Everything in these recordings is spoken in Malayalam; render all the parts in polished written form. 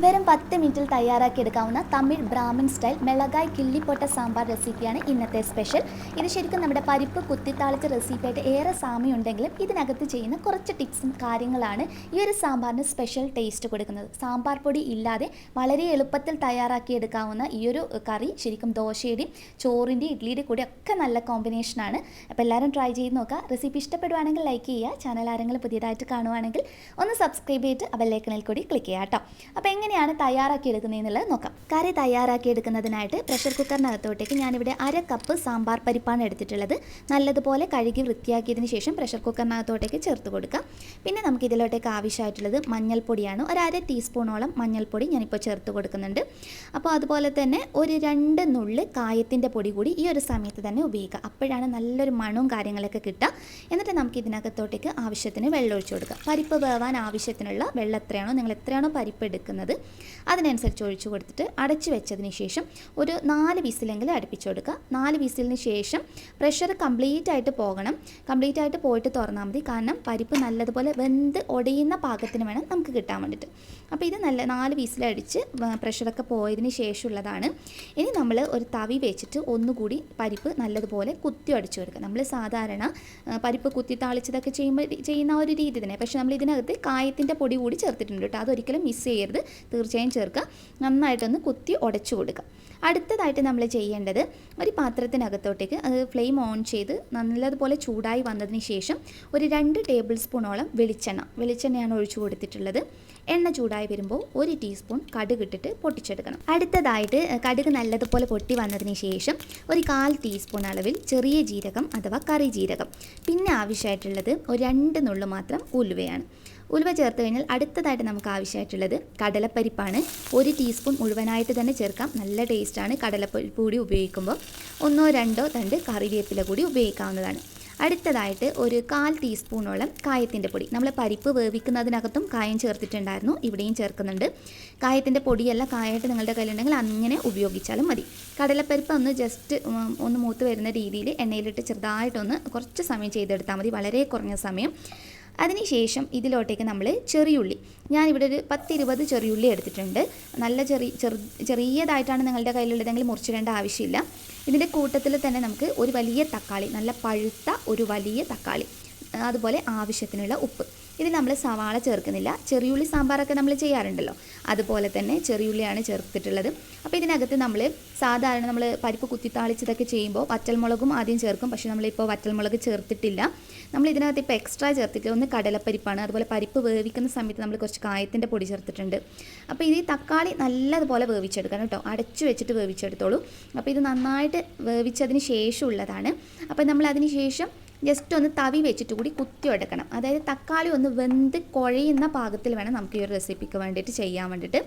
വെറും 10 മിനിറ്റിൽ തയ്യാറാക്കിയെടുക്കാവുന്ന തമിഴ് ബ്രാഹ്മിൻ സ്റ്റൈൽ മിളകായ് കിള്ളിപ്പൊട്ട സാമ്പാർ റെസിപ്പിയാണ് ഇന്നത്തെ സ്പെഷ്യൽ. ഇത് ശരിക്കും നമ്മുടെ പരിപ്പ് കുത്തിത്താളിച്ച റെസിപ്പിയായിട്ട് ഏറെ സാമ്യമുണ്ടെങ്കിലും ഇതിനകത്ത് ചെയ്യുന്ന കുറച്ച് ടിപ്സും കാര്യങ്ങളാണ് ഈ ഒരു സാമ്പാറിന് സ്പെഷ്യൽ ടേസ്റ്റ് കൊടുക്കുന്നത്. സാമ്പാർ പൊടി ഇല്ലാതെ വളരെ എളുപ്പത്തിൽ തയ്യാറാക്കിയെടുക്കാവുന്ന ഈ ഒരു കറി ശരിക്കും ദോശയുടെയും ചോറിൻ്റെയും ഇഡ്ലിയുടെയും കൂടെ ഒക്കെ നല്ല കോമ്പിനേഷനാണ്. അപ്പോൾ എല്ലാവരും ട്രൈ ചെയ്ത് നോക്കുക. റെസിപ്പി ഇഷ്ടപ്പെടുവാണെങ്കിൽ ലൈക്ക് ചെയ്യുക. ചാനൽ ആരെങ്കിലും പുതിയതായിട്ട് കാണുവാണെങ്കിൽ ഒന്ന് സബ്സ്ക്രൈബ് ചെയ്തിട്ട് ആ ബെല്ലൈക്കണിൽ കൂടി ക്ലിക്ക് ചെയ്യുക കേട്ടോ. അപ്പോൾ എങ്ങനെയാണ് തയ്യാറാക്കിയെടുക്കുന്നതെന്നുള്ളത് നോക്കാം. കറി തയ്യാറാക്കിയെടുക്കുന്നതിനായിട്ട് പ്രഷർ കുക്കറിനകത്തോട്ടേക്ക് ഞാനിവിടെ 1/2 കപ്പ് സാമ്പാർ പരിപ്പാണ് എടുത്തിട്ടുള്ളത്. നല്ലതുപോലെ കഴുകി വൃത്തിയാക്കിയതിന് ശേഷം പ്രഷർ കുക്കറിനകത്തോട്ടേക്ക് ചേർത്ത് കൊടുക്കാം. പിന്നെ നമുക്ക് ഇതിലോട്ടേക്ക് ആവശ്യമായിട്ടുള്ളത് മഞ്ഞൾപ്പൊടിയാണ്. ഒരു 1/2 ടീസ്പൂണോളം മഞ്ഞൾപ്പൊടി ഞാനിപ്പോൾ ചേർത്ത് കൊടുക്കുന്നുണ്ട്. അപ്പോൾ അതുപോലെ തന്നെ ഒരു 2 നുള്ളി കായത്തിൻ്റെ പൊടി കൂടി ഈ ഒരു സമയത്ത് തന്നെ ഉപയോഗിക്കുക. അപ്പോഴാണ് നല്ലൊരു മണവും കാര്യങ്ങളൊക്കെ കിട്ടുക. എന്നിട്ട് നമുക്ക് ഇതിനകത്തോട്ടേക്ക് ആവശ്യത്തിന് വെള്ളം ഒഴിച്ചു കൊടുക്കുക. പരിപ്പ് വേവാൻ ആവശ്യത്തിനുള്ള വെള്ളം എത്രയാണോ നിങ്ങൾ എത്രയാണോ പരിപ്പ് എടുക്കുന്നത് അതിനനുസരിച്ച് ഒഴിച്ചു കൊടുത്തിട്ട് അടച്ചു വെച്ചതിന് ശേഷം ഒരു 4 വിസിലെങ്കിലും അടുപ്പിച്ച് കൊടുക്കുക. 4 വിസിലിന് ശേഷം പ്രഷർ കംപ്ലീറ്റ് ആയിട്ട് പോകണം. കംപ്ലീറ്റ് ആയിട്ട് പോയിട്ട് തുറന്നാൽ മതി. കാരണം പരിപ്പ് നല്ലതുപോലെ വെന്ത് ഉടയുന്ന പാകത്തിന് വേണം നമുക്ക് കിട്ടാൻ വേണ്ടിയിട്ട്. അപ്പോൾ ഇത് നല്ല 4 വിസിലടിച്ച് പ്രഷറൊക്കെ പോയതിന് ശേഷമുള്ളതാണ്. ഇനി നമ്മൾ ഒരു തവി വെച്ചിട്ട് ഒന്നുകൂടി പരിപ്പ് നല്ലതുപോലെ കുത്തി അടിച്ചു കൊടുക്കുക. നമ്മൾ സാധാരണ പരിപ്പ് കുത്തി താളിച്ചതൊക്കെ ചെയ്യുന്ന ഒരു രീതി തന്നെ. പക്ഷേ നമ്മൾ ഇതിനകത്ത് കായത്തിൻ്റെ പൊടി കൂടി ചേർത്തിട്ടുണ്ട് കേട്ടോ. അതൊരിക്കലും മിസ് ചെയ്യരുത്, തീർച്ചയായും ചേർക്കുക. നന്നായിട്ടൊന്ന് കുത്തി ഉടച്ചു കൊടുക്കുക. അടുത്തതായിട്ട് നമ്മൾ ചെയ്യേണ്ടത് ഒരു പാത്രത്തിനകത്തോട്ടേക്ക് അത് ഫ്ലെയിം ഓൺ ചെയ്ത് നല്ലതുപോലെ ചൂടായി വന്നതിന് ശേഷം ഒരു 2 ടേബിൾ സ്പൂണോളം വെളിച്ചെണ്ണയാണ് ഒഴിച്ചു കൊടുത്തിട്ടുള്ളത്. എണ്ണ ചൂടായി വരുമ്പോൾ 1 ടീസ്പൂൺ കടുക് ഇട്ടിട്ട് പൊട്ടിച്ചെടുക്കണം. അടുത്തതായിട്ട് കടുക് നല്ലതുപോലെ പൊട്ടി വന്നതിന് ശേഷം ഒരു 1/4 ടീസ്പൂൺ അളവിൽ ചെറിയ ജീരകം അഥവാ കറി ജീരകം, പിന്നെ ആവശ്യമായിട്ടുള്ളത് ഒരു 2 നുള്ളു മാത്രം ഉലുവയാണ്. ഉലുവ ചേർത്ത് കഴിഞ്ഞാൽ അടുത്തതായിട്ട് നമുക്ക് ആവശ്യമായിട്ടുള്ളത് കടലപ്പരിപ്പാണ്. 1 ടീസ്പൂൺ മുഴുവനായിട്ട് തന്നെ ചേർക്കാം. നല്ല ടേസ്റ്റാണ് കടലപ്പരിപ്പ് കൂടി ഉപയോഗിക്കുമ്പോൾ. 1-2 തണ്ട് കറിവേപ്പില കൂടി ഉപയോഗിക്കാവുന്നതാണ്. അടുത്തതായിട്ട് ഒരു 1/4 ടീസ്പൂണോളം കായത്തിൻ്റെ പൊടി. നമ്മൾ പരിപ്പ് വേവിക്കുന്നതിനകത്തും കായം ചേർത്തിട്ടുണ്ടായിരുന്നു, ഇവിടെയും ചേർക്കുന്നുണ്ട്. കായത്തിൻ്റെ പൊടിയല്ല, കായമായിട്ട് നിങ്ങളുടെ കയ്യിലുണ്ടെങ്കിൽ അങ്ങനെ ഉപയോഗിച്ചാലും മതി. കടലപ്പരിപ്പ് ഒന്ന് ജസ്റ്റ് ഒന്ന് മൂത്ത് വരുന്ന രീതിയിൽ എണ്ണയിലിട്ട് ചെറുതായിട്ടൊന്ന് കുറച്ച് സമയം ചെയ്തെടുത്താൽ മതി, വളരെ കുറഞ്ഞ സമയം. അതിനുശേഷം ഇതിലോട്ടേക്ക് നമ്മൾ ചെറിയുള്ളി, ഞാനിവിടെ ഒരു 10-20 ചെറിയുള്ളി എടുത്തിട്ടുണ്ട്. നല്ല ചെറിയതായിട്ടാണ് നിങ്ങളുടെ കയ്യിലുള്ളതെങ്കിൽ മുറിച്ചിടേണ്ട ആവശ്യമില്ല. ഇതിൻ്റെ കൂട്ടത്തിൽ തന്നെ നമുക്ക് ഒരു വലിയ തക്കാളി, നല്ല പഴുത്ത ഒരു വലിയ തക്കാളി, അതുപോലെ ആവശ്യത്തിനുള്ള ഉപ്പ്. ഇതിൽ നമ്മൾ സവാള ചേർക്കുന്നില്ല. ചെറിയുള്ളി സാമ്പാറൊക്കെ നമ്മൾ ചെയ്യാറുണ്ടല്ലോ, അതുപോലെ തന്നെ ചെറിയുള്ളിയാണ് ചേർത്തിട്ടുള്ളത്. അപ്പോൾ ഇതിനകത്ത് നമ്മൾ സാധാരണ നമ്മൾ പരിപ്പ് കുത്തിത്താളിച്ചതൊക്കെ ചെയ്യുമ്പോൾ വറ്റൽമുളകും ആദ്യം ചേർക്കും. പക്ഷേ നമ്മളിപ്പോൾ വറ്റൽമുളക് ചേർത്തിട്ടില്ല. നമ്മൾ ഇതിനകത്ത് ഇപ്പോൾ എക്സ്ട്രാ ചേർത്തിട്ട് ഒന്ന് കടലപ്പരിപ്പാണ്. അതുപോലെ പരിപ്പ് വേവിക്കുന്ന സമയത്ത് നമ്മൾ കുറച്ച് കായത്തിൻ്റെ പൊടി ചേർത്തിട്ടുണ്ട്. അപ്പോൾ ഇത് തക്കാളി നല്ലതുപോലെ വേവിച്ചെടുക്കണം കേട്ടോ. അടച്ചു വെച്ചിട്ട് വേവിച്ചെടുത്തോളൂ. അപ്പോൾ ഇത് നന്നായിട്ട് വേവിച്ചതിന് ശേഷമുള്ളതാണ്. അപ്പോൾ നമ്മൾ അതിന് ശേഷം ജസ്റ്റ് ഒന്ന് തവി വെച്ചിട്ട് കൂടി കുത്തി എടുക്കണം. അതായത് തക്കാളി ഒന്ന് വെന്ത് കുഴയുന്ന പാകത്തിൽ വേണം നമുക്ക് ഈ ഒരു റെസിപ്പിക്ക് വേണ്ടിയിട്ട് ചെയ്യാൻ വേണ്ടിയിട്ട്.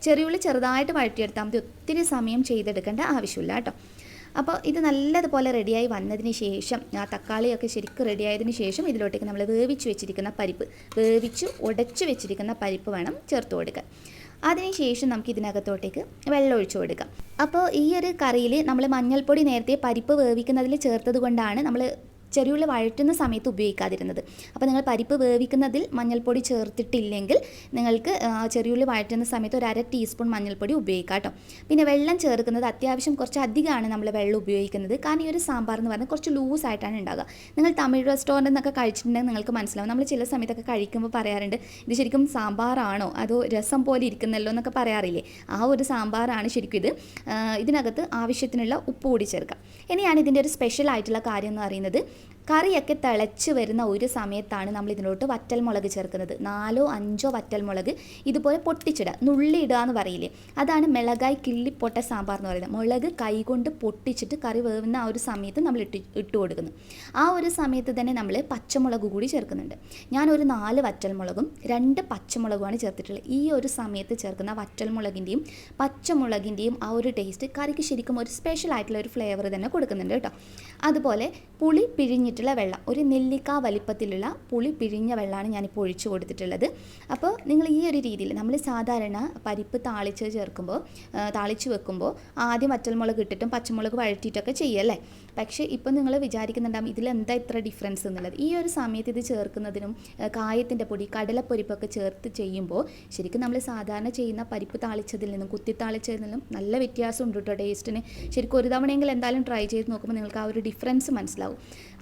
ചെറിയുള്ളി ചെറുതായിട്ട് വഴറ്റിയെടുത്താൽ മതി, ഒത്തിരി സമയം ചെയ്തെടുക്കേണ്ട ആവശ്യമില്ല കേട്ടോ. അപ്പോൾ ഇത് നല്ലതുപോലെ റെഡിയായി വന്നതിന് ശേഷം, ആ തക്കാളിയൊക്കെ ശരിക്കും റെഡിയായതിന് ശേഷം ഇതിലോട്ടേക്ക് നമ്മൾ വേവിച്ച് വെച്ചിരിക്കുന്ന പരിപ്പ്, വേവിച്ച് ഉടച്ച് വെച്ചിരിക്കുന്ന പരിപ്പ് വേണം ചേർത്ത് കൊടുക്കാൻ. അതിനുശേഷം നമുക്ക് ഇതിനകത്തോട്ടേക്ക് വെള്ളം ഒഴിച്ചു കൊടുക്കാം. അപ്പോൾ ഈ ഒരു കറിയിൽ നമ്മൾ മഞ്ഞൾപ്പൊടി നേരത്തെ പരിപ്പ് വേവിക്കുന്നതിൽ ചേർത്തത് കൊണ്ടാണ് നമ്മൾ ചെറിയുള്ളി വഴറ്റുന്ന സമയത്ത് ഉപയോഗിക്കാതിരുന്നത്. അപ്പോൾ നിങ്ങൾ പരിപ്പ് വേവിക്കുന്നതിൽ മഞ്ഞൾപ്പൊടി ചേർത്തിട്ടില്ലെങ്കിൽ നിങ്ങൾക്ക് ചെറിയുള്ളി വഴറ്റുന്ന സമയത്ത് ഒരു 1/2 ടീസ്പൂൺ മഞ്ഞൾപ്പൊടി ഉപയോഗിക്കാം കേട്ടോ. പിന്നെ വെള്ളം ചേർക്കുന്നത് അത്യാവശ്യം കുറച്ച് അധികമാണ് നമ്മൾ വെള്ളം ഉപയോഗിക്കുന്നത്. കാരണം ഈ ഒരു സാമ്പാർ എന്ന് പറഞ്ഞാൽ കുറച്ച് ലൂസായിട്ടാണ് ഉണ്ടാകുക. നിങ്ങൾ തമിഴ് റെസ്റ്റോറൻറ്റിൽ നിന്നൊക്കെ കഴിച്ചിട്ടുണ്ടെങ്കിൽ നിങ്ങൾക്ക് മനസ്സിലാവും. നമ്മൾ ചില സമയത്തൊക്കെ കഴിക്കുമ്പോൾ പറയാറുണ്ട്, ഇത് ശരിക്കും സാമ്പാറാണോ അതോ രസം പോലെ ഇരിക്കുന്നല്ലോ എന്നൊക്കെ പറയാറില്ലേ. ആ ഒരു സാമ്പാറാണ് ശരിക്കും ഇത്. ഇതിനകത്ത് ആവശ്യത്തിനുള്ള ഉപ്പ് കൂടി ചേർക്കാം. ഇനിയാണ് ഇതിൻ്റെ ഒരു സ്പെഷ്യൽ ആയിട്ടുള്ള കാര്യം എന്ന് പറയുന്നത്, കറിയൊക്കെ തിളച്ച് വരുന്ന ഒരു സമയത്താണ് നമ്മൾ ഇതിലോട്ട് വറ്റൽമുളക് ചേർക്കുന്നത്. 4-5 വറ്റൽമുളക് ഇതുപോലെ പൊട്ടിച്ചിടുക, നുള്ളിയിടുക എന്ന് പറയില്ലേ, അതാണ് മിളകായ് കിള്ളിപ്പൊട്ട സാമ്പാർ എന്ന് പറയുന്നത്. മുളക് കൈകൊണ്ട് പൊട്ടിച്ചിട്ട് കറി വേവുന്ന ആ ഒരു സമയത്ത് നമ്മൾ ഇട്ട് കൊടുക്കുന്നു. ആ ഒരു സമയത്ത് തന്നെ നമ്മൾ പച്ചമുളക് കൂടി ചേർക്കുന്നുണ്ട്. ഞാനൊരു 4 വറ്റൽമുളകും 2 പച്ചമുളകുമാണ് ചേർത്തിട്ടുള്ളത്. ഈ ഒരു സമയത്ത് ചേർക്കുന്ന വറ്റൽമുളകിൻ്റെയും പച്ചമുളകിൻ്റെയും ആ ഒരു ടേസ്റ്റ് കറിക്ക് ശരിക്കും ഒരു സ്പെഷ്യൽ ആയിട്ടുള്ള ഒരു ഫ്ലേവർ തന്നെ കൊടുക്കുന്നുണ്ട് കേട്ടോ. അതുപോലെ പുളി പിഴിഞ്ഞിട്ട് പിഴിഞ്ഞിട്ടുള്ള വെള്ളം, ഒരു നെല്ലിക്ക വലിപ്പത്തിലുള്ള പുളി പിഴിഞ്ഞ വെള്ളമാണ് ഞാനിപ്പോൾ ഒഴിച്ചു കൊടുത്തിട്ടുള്ളത്. അപ്പോൾ നിങ്ങൾ ഈ ഒരു രീതിയിൽ, നമ്മൾ സാധാരണ പരിപ്പ് താളിച്ച് വെക്കുമ്പോൾ ആദ്യം വറ്റൽമുളക് ഇട്ടിട്ടും പച്ചമുളക് വഴറ്റിയിട്ടൊക്കെ ചെയ്യല്ലേ. പക്ഷേ ഇപ്പം നിങ്ങൾ വിചാരിക്കുന്നുണ്ടാകും ഇതിലെന്താ ഇത്ര ഡിഫറൻസ് എന്നുള്ളത്. ഈ ഒരു സമയത്ത് ഇത് ചേർക്കുന്നതിനും കായത്തിൻ്റെ പൊടി, കടലപ്പൊരിപ്പൊക്കെ ചേർത്ത് ചെയ്യുമ്പോൾ ശരിക്കും നമ്മൾ സാധാരണ ചെയ്യുന്ന പരിപ്പ് താളിച്ചതിൽ നിന്നും കുത്തി താളിച്ചതിൽ നിന്നും നല്ല വ്യത്യാസം ഉണ്ട് കേട്ടോ ടേസ്റ്റിന്. ശരിക്കും ഒരു തവണയെങ്കിലും എന്തായാലും ട്രൈ ചെയ്ത് നോക്കുമ്പോൾ നിങ്ങൾക്ക് ആ ഒരു ഡിഫറൻസ് മനസ്സിലാവും.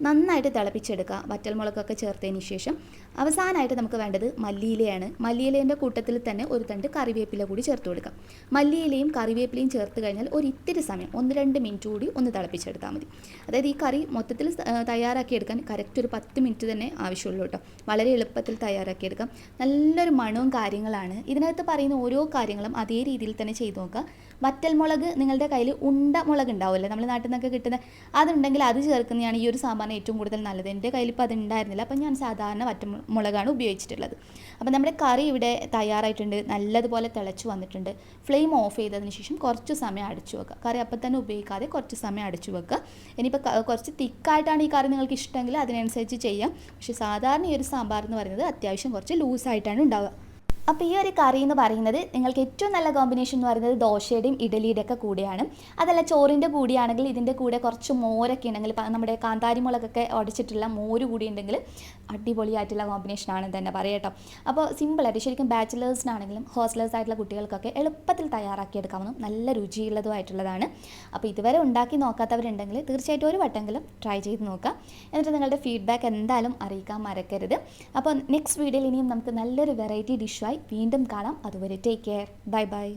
നന്നായിട്ട് തിളപ്പിച്ചെടുക്കുക വറ്റൽമുളകൊക്കെ ചേർത്തതിന് ശേഷം. അവസാനമായിട്ട് നമുക്ക് വേണ്ടത് മല്ലിയിലയാണ്. മല്ലിയിലേൻ്റെ കൂട്ടത്തിൽ തന്നെ ഒരു തണ്ട് കറിവേപ്പില കൂടി ചേർത്ത് കൊടുക്കാം. മല്ലിയിലയും കറിവേപ്പിലയും ചേർത്ത് കഴിഞ്ഞാൽ ഒരു ഇത്തിരി സമയം 1-2 മിനിറ്റ് കൂടി ഒന്ന് തിളപ്പിച്ചെടുത്താൽ മതി. അതായത് ഈ കറി മൊത്തത്തിൽ തയ്യാറാക്കിയെടുക്കാൻ കറക്റ്റ് ഒരു 10 മിനിറ്റ് തന്നെ ആവശ്യമുള്ളൂ കേട്ടോ. വളരെ എളുപ്പത്തിൽ തയ്യാറാക്കിയെടുക്കാം. നല്ലൊരു മണവും കാര്യങ്ങളാണ്. ഇതിനകത്ത് പറയുന്ന ഓരോ കാര്യങ്ങളും അതേ രീതിയിൽ തന്നെ ചെയ്ത് നോക്കുക. വറ്റൽമുളക് നിങ്ങളുടെ കയ്യിൽ ഉണ്ട മുളക് ഉണ്ടാവുമല്ലോ, നമ്മൾ നാട്ടിൽ നിന്നൊക്കെ കിട്ടുന്ന, അതുണ്ടെങ്കിൽ അത് ചേർക്കുന്നതാണ് ഈ ഒരു സാമ്പാറിന് ഏറ്റവും കൂടുതൽ നല്ലത്. എൻ്റെ കയ്യിൽ ഇപ്പോൾ അത് ഉണ്ടായിരുന്നില്ല, അപ്പം ഞാൻ സാധാരണ വറ്റൽമുളകാണ് ഉപയോഗിച്ചിട്ടുള്ളത്. അപ്പോൾ നമ്മുടെ കറി ഇവിടെ തയ്യാറായിട്ടുണ്ട്, നല്ലതുപോലെ തിളച്ച് വന്നിട്ടുണ്ട്. ഫ്ലെയിം ഓഫ് ചെയ്തതിന് ശേഷം കുറച്ച് സമയം അടച്ചു വെക്കുക. കറി അപ്പം തന്നെ ഉപയോഗിക്കാതെ കുറച്ച് സമയം അടച്ചു വെക്കുക. ഇനിയിപ്പോൾ കുറച്ച് തിക്കായിട്ടാണ് ഈ കറി നിങ്ങൾക്ക് ഇഷ്ടമെങ്കിൽ അതിനനുസരിച്ച് ചെയ്യാം. പക്ഷേ സാധാരണ ഈ ഒരു സാമ്പാർ എന്ന് പറയുന്നത് അത്യാവശ്യം കുറച്ച് ലൂസായിട്ടാണ് ഉണ്ടാവുക. അപ്പോൾ ഈ ഒരു കറി എന്ന് പറയുന്നത് നിങ്ങൾക്ക് ഏറ്റവും നല്ല കോമ്പിനേഷൻ എന്ന് പറയുന്നത് ദോശയുടെയും ഇഡലിയുടെ ഒക്കെ കൂടെയാണ്. അതല്ല ചോറിൻ്റെ കൂടിയാണെങ്കിൽ ഇതിൻ്റെ കൂടെ കുറച്ച് മോരൊക്കെ ഉണ്ടെങ്കിൽ, നമ്മുടെ കാന്താരി മുളകൊക്കെ ഉടച്ചിട്ടുള്ള മോര് കൂടി ഉണ്ടെങ്കിൽ അടിപൊളിയായിട്ടുള്ള കോമ്പിനേഷനാണ് തന്നെ പറയട്ടോ. അപ്പോൾ സിമ്പിളായിട്ട് ശരിക്കും ബാച്ചിലേഴ്സിനാണെങ്കിലും ഹോസ്റ്റലേഴ്സ് ആയിട്ടുള്ള കുട്ടികൾക്കൊക്കെ എളുപ്പത്തിൽ തയ്യാറാക്കിയെടുക്കാവുന്ന നല്ല രുചിയുള്ളതുമായിട്ടുള്ളതാണ്. അപ്പോൾ ഇതുവരെ ഉണ്ടാക്കി നോക്കാത്തവരുണ്ടെങ്കിൽ തീർച്ചയായിട്ടും ഒരു വട്ടെങ്കിലും ട്രൈ ചെയ്ത് നോക്കുക. എന്നിട്ട് നിങ്ങളുടെ ഫീഡ്ബാക്ക് എന്തായാലും അറിയിക്കാൻ മറക്കരുത്. അപ്പോൾ നെക്സ്റ്റ് വീഡിയോയിൽ ഇനിയും നമുക്ക് നല്ലൊരു വെറൈറ്റി ഡിഷായി വീണ്ടും കാണാം. അതുവരെ ടേക്ക് കെയർ, ബൈ ബൈ.